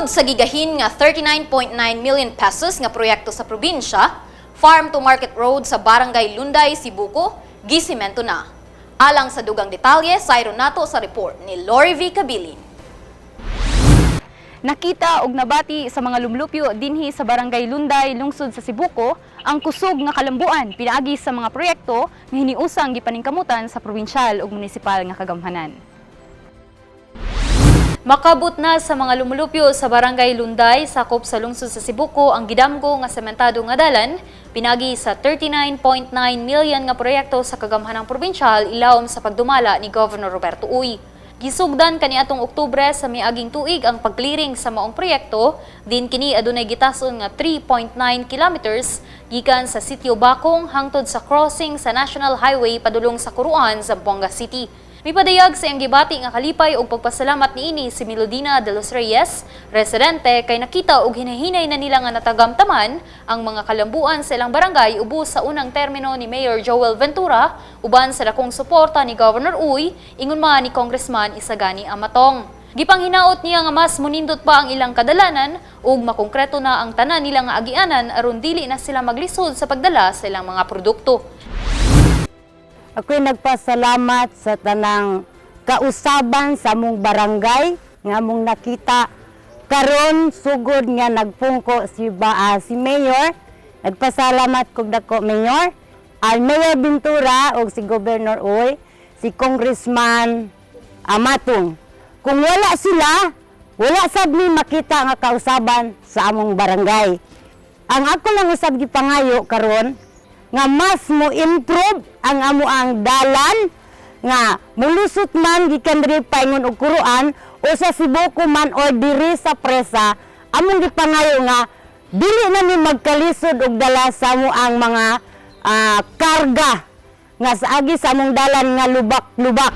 Tungod sa gigahin nga 39.9 million pesos nga proyekto sa probinsya, farm to market road sa Barangay Lunday, Sibuko, gisimento na. Alang sa dugang detalye, sayro nato sa report ni Lori V. Cabilin. Nakita og nabati sa mga lumlupyo dinhi sa Barangay Lunday, lungsod sa Sibuko, ang kusog nga kalambuan pinaagi sa mga proyekto nga hiniusang gipaningkamutan sa probinsyal ug munisipal nga kagamhanan. Makabot na sa mga lumulupyo sa Barangay Lunday, sakop sa lungsod sa Sibuko ang gidamgo nga sementado nga dalan, pinagi sa 39.9 million nga proyekto sa kagamhanang probinsyal ilawom sa pagdumala ni Governor Roberto Uy. Gisugdan kaniadtong Oktubre sa miaging tuig ang pag-clearing sa maong proyekto, din kini adunay gitason nga 3.9 kilometers gikan sa Sitio Bakong hangtod sa crossing sa National Highway padulong sa Curuan, Zamboanga City. Mipadayag sa iyang gibati nga kalipay og pagpasalamat niini si Melodina de los Reyes, residente kay nakita og hinahinay na nila nga natagamtaman ang mga kalambuan sa ilang barangay ubos sa unang termino ni Mayor Joel Ventura uban sa dakong suporta ni Governor Uy, ingon man ni Congressman Isagani Amatong. Gipanghinaot niya nga mas munindot pa ang ilang kadalanan ug makongkreto na ang tanan nila nga agianan aron dili na sila maglisod sa pagdala sa ilang mga produkto. Ako'y nagpasalamat sa tanang kausaban sa among barangay nga among nakita karon sugod nga nagpungko si Mayor. Nagpasalamat kog dako Mayor, al Mayor Ventura ug si Governor Uy, si Congressman Amatong. Kung wala sila, wala sad mi makita nga kausaban sa among barangay. Ang ako lang usab gipangayo karon nga mas mo improve ang amo ang dalan nga mulusot man gikan diri paingon og Curuan o sa Sibuko man or diri sa presa, among gipangayo nga dili na ni magkalisod og dala sa amo ang mga karga nga sa agi sa among dalan nga lubak-lubak.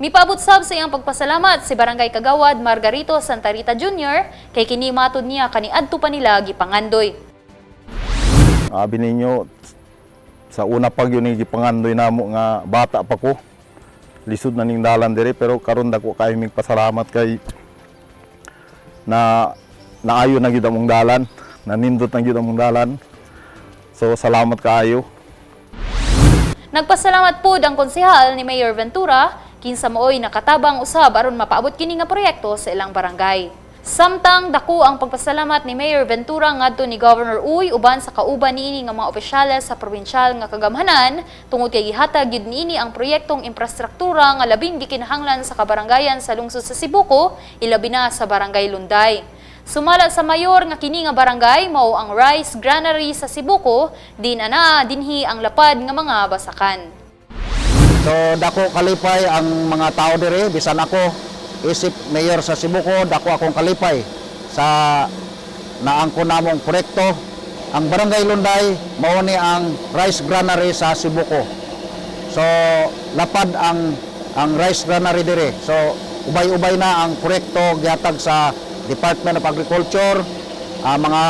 Mipabot sab sa iyang pagpasalamat si Barangay Kagawad Margarito Santa Rita Jr. kay kini matud niya kaniadto pa nila gipangandoy. Abi ninyo, sa una pag yun gipangandoy namo nga bata pa ko, lisod na ning dalan diri, pero karon dako kayo mig pasalamat kay na naayo na gyud among dalan, nanindot na gyud among dalan. So salamat kaayo. Nagpasalamat pod ang konsehal ni Mayor Ventura kinsa maoy nakatabang usab aron mapaabot kini nga proyekto sa ilang barangay. Samtang dako ang pagpasalamat ni Mayor Ventura ngadto ni Governor Uy uban sa kauban niini nga mga opisyales sa probinsyal nga kagamhanan tungod kay gihatag gyud niini ang proyektong infrastruktura nga labing gikinahanglan sa kabarangayan sa lungsod sa Sibuko, ilabi na sa Barangay Lunday. Sumala sa mayor nga kini nga barangay mao ang Rice Granary sa Sibuko, dinhi ang lapad nga mga basakan. So dako kalipay ang mga tao diri, bisan ako isip mayor sa Sibuko, dako akong kalipay sa naangko namong proyekto. Ang Barangay Lunday mao ni ang Rice Granary sa Sibuko. So lapad ang Rice Granary dire. So ubay-ubay na ang proyekto gihatag sa Department of Agriculture, mga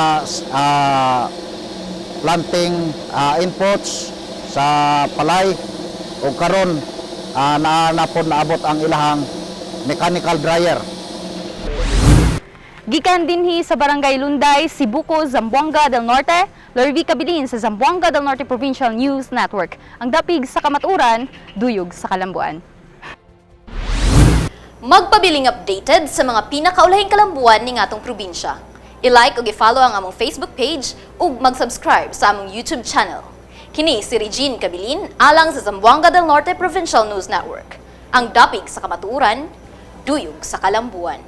planting inputs sa palay o karon naabot ang ilahang mechanical dryer. Gikan dinhi sa Barangay Lunday, Sibuko, Zamboanga del Norte, Lori V. Cabilin sa Zamboanga del Norte Provincial News Network. Ang dapig sa kamaturan, duyog sa kalambuan. Magpabiling updated sa mga pinakaulahing kalambuan ning atong probinsya. I-like ug i-follow ang among Facebook page ug mag-subscribe sa among YouTube channel. Kini si Regine Cabilin alang sa Zamboanga del Norte Provincial News Network. Ang dapig sa kamaturan, duyog sa kalambuan.